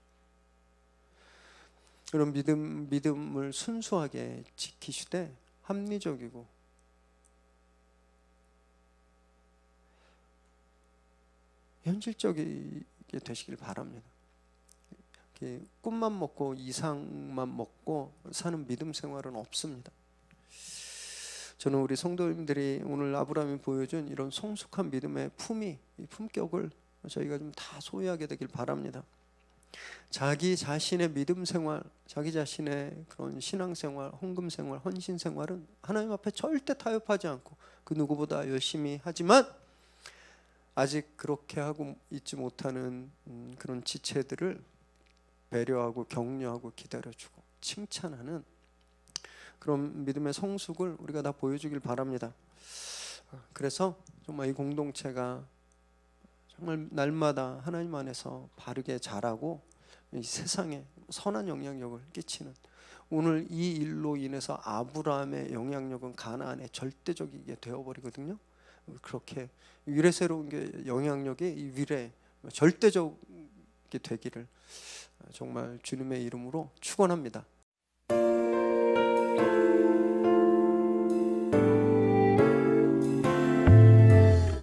그런 믿음을 순수하게 지키시되 합리적이고 현실적이게 되시길 바랍니다. 꿈만 먹고 이상만 먹고 사는 믿음 생활은 없습니다. 저는 우리 성도님들이 오늘 아브라함이 보여준 이런 성숙한 믿음의 이 품격을 저희가 좀 다 소유하게 되길 바랍니다. 자기 자신의 믿음 생활, 자기 자신의 그런 신앙 생활, 헌금 생활, 헌신 생활은 하나님 앞에 절대 타협하지 않고 그 누구보다 열심히 하지만 아직 그렇게 하고 있지 못하는 그런 지체들을 배려하고 격려하고 기다려주고 칭찬하는 그런 믿음의 성숙을 우리가 다 보여주길 바랍니다. 그래서 정말 이 공동체가 정말 날마다 하나님 안에서 바르게 자라고 이 세상에 선한 영향력을 끼치는, 오늘 이 일로 인해서 아브라함의 영향력은 가나안에 절대적이게 되어버리거든요. 그렇게 위례새로운 게 영향력이 이 위례 절대적이 되기를 정말 주님의 이름으로 축원합니다.